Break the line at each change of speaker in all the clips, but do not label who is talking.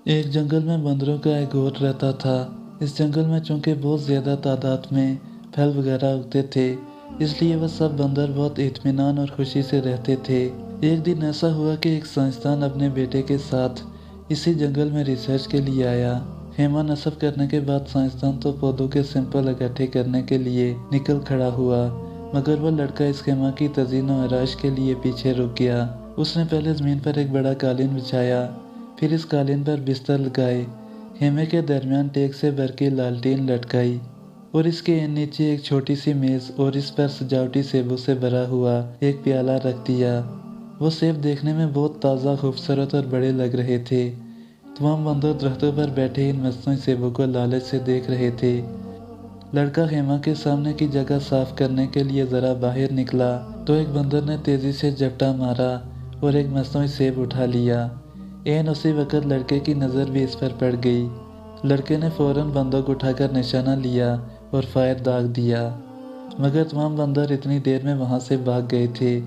एक जंगल में बंदरों का एक गोठ रहता था। इस जंगल में चूंकि बहुत ज़्यादा तादाद में फल वगैरह उगते थे, इसलिए वह सब बंदर बहुत इत्मीनान और खुशी से रहते थे। एक दिन ऐसा हुआ कि एक साइंसदान अपने बेटे के साथ इसी जंगल में रिसर्च के लिए आया। खेमा नस्ब करने के बाद साइंसदान तो पौधों के सैंपल इकट्ठे करने के लिए निकल खड़ा हुआ, मगर वह लड़का इस खेमा की तज़ीन और आराइश के लिए पीछे रुक गया। उसने पहले ज़मीन पर एक बड़ा कालीन बिछाया, फिर इस कालीन पर बिस्तर लगाए, खेमे के दरमियान टेक से भर के लालटेन लटकाई और इसके नीचे एक छोटी सी मेज़ और इस पर सजावटी सेबों से भरा हुआ एक प्याला रख दिया। वो सेब देखने में बहुत ताज़ा, खूबसूरत और बड़े लग रहे थे। तमाम बंदर दरख्तों पर बैठे इन मस्नूई सेबों को लालच से देख रहे थे। लड़का खेमा के सामने की जगह साफ करने के लिए ज़रा बाहर निकला तो एक बंदर ने तेज़ी से झपटा मारा और एक मस्नूई सेब उठा लिया। एन उसी वक़्त लड़के की नज़र भी इस पर पड़ गई। लड़के ने फ़ौरन बंदूक उठाकर निशाना लिया और फायर दाग दिया, मगर तमाम बंदर इतनी देर में वहाँ से भाग गए थे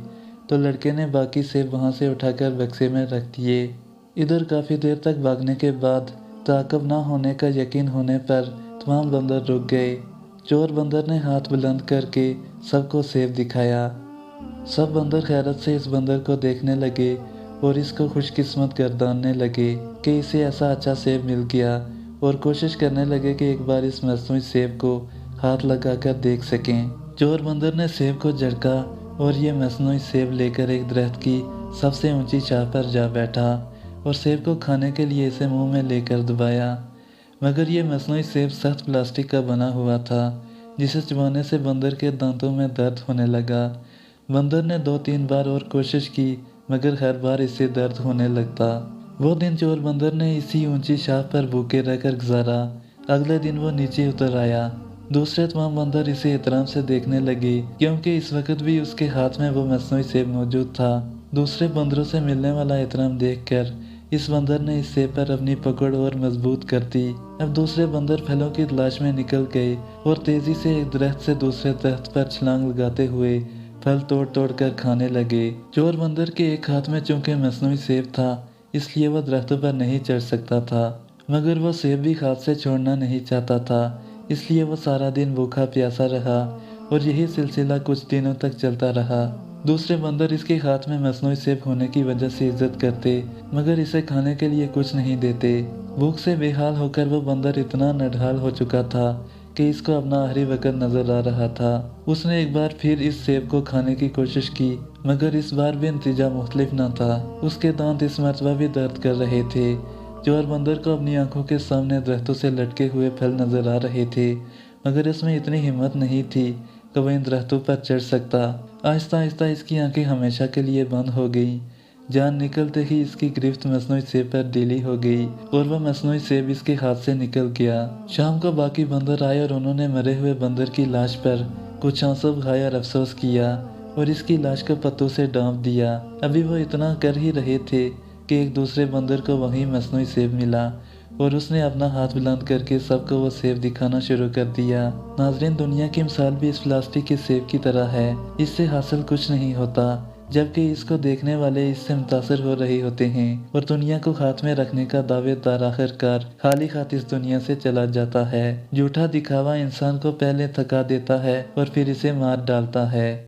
तो लड़के ने बाकी सेब वहाँ से उठाकर बक्से में रख दिए। इधर काफ़ी देर तक भागने के बाद ताक़ब ना होने का यकीन होने पर तमाम बंदर रुक गए। चोर बंदर ने हाथ बुलंद करके सबको सेब दिखाया। सब बंदर हैरत से इस बंदर को देखने लगे और इसको खुशकिस्मत गर्दानने लगे कि इसे ऐसा अच्छा सेब मिल गया, और कोशिश करने लगे कि एक बार इस मसनूई सेब को हाथ लगाकर देख सकें। चोर बंदर ने सेब को झटका और ये मसनूई सेब लेकर एक दरख्त की सबसे ऊंची शाह पर जा बैठा और सेब को खाने के लिए इसे मुंह में लेकर दबाया, मगर ये मसनूई सेब सख्त प्लास्टिक का बना हुआ था, जिसे चबाने से बंदर के दांतों में दर्द होने लगा। बंदर ने 2-3 बार और कोशिश की, मगर हर बार इससे दर्द होने लगता। वो दिन चोर बंदर ने इसी ऊंची शाख पर भूखे रहकर गुजारा। अगले दिन वो नीचे उतर आया। दूसरे तमाम बंदर इसे एहतराम से देखने लगे, क्योंकि इस वक्त भी उसके हाथ में वो मसनूई सेब मौजूद था। दूसरे बंदरों से मिलने वाला एहतराम देखकर इस बंदर ने इस सेब पर अपनी पकड़ और मजबूत कर दी। अब दूसरे बंदर फलों की तलाश में निकल गए और तेजी से एक दरख्त से दूसरे दरख्त पर छलांग लगाते हुए फल तोड़ तोड़ कर खाने लगे। चोर बंदर के एक हाथ में चूंकि मसनूई सेब था, इसलिए वह दरख्तों पर नहीं चढ़ सकता था, मगर वह सेब भी हाथ से छोड़ना नहीं चाहता था। इसलिए वह सारा दिन भूखा प्यासा रहा और यही सिलसिला कुछ दिनों तक चलता रहा। दूसरे बंदर इसके हाथ में मसनूई सेब होने की वजह से इज्जत करते, मगर इसे खाने के लिए कुछ नहीं देते। भूख से बेहाल होकर वह बंदर इतना नढाल हो चुका था कि इसको अपना आखिरी वक्त नजर आ रहा था। उसने एक बार फिर इस सेब को खाने की कोशिश की, मगर इस बार भी नतीजा मुख्तलिफ न था। उसके दांत इस मरतबा भी दर्द कर रहे थे। चोर बंदर को अपनी आंखों के सामने दरख्तों से लटके हुए फल नजर आ रहे थे, मगर इसमें इतनी हिम्मत नहीं थी कि वह इन दरख्तों पर चढ़ सकता। आहिस्ता आहिस्ता इसकी आंखें हमेशा के लिए बंद हो गईं। जान निकलते ही इसकी गिरफ्त मसनूई सेब पर ढीली हो गई और वह मसनूई सेब इसके हाथ से निकल गया। शाम को बाकी बंदर आए और उन्होंने मरे हुए बंदर की लाश पर कुछ आंसू बहाए और अफसोस किया और इसकी लाश को पत्तों से ढांप दिया। अभी वो इतना कर ही रहे थे कि एक दूसरे बंदर को वहीं मसनूई सेब मिला और उसने अपना हाथ बुलंद करके सबको वो सेब दिखाना शुरू कर दिया। नाजरीन, दुनिया की मिसाल भी इस प्लास्टिक के सेब की तरह है। इससे हासिल कुछ नहीं होता, जबकि इसको देखने वाले इससे मुतासर हो रहे होते हैं और दुनिया को हाथ में रखने का दावेदार आखिरकार खाली हाथ इस दुनिया से चला जाता है। झूठा दिखावा इंसान को पहले थका देता है और फिर इसे मार डालता है।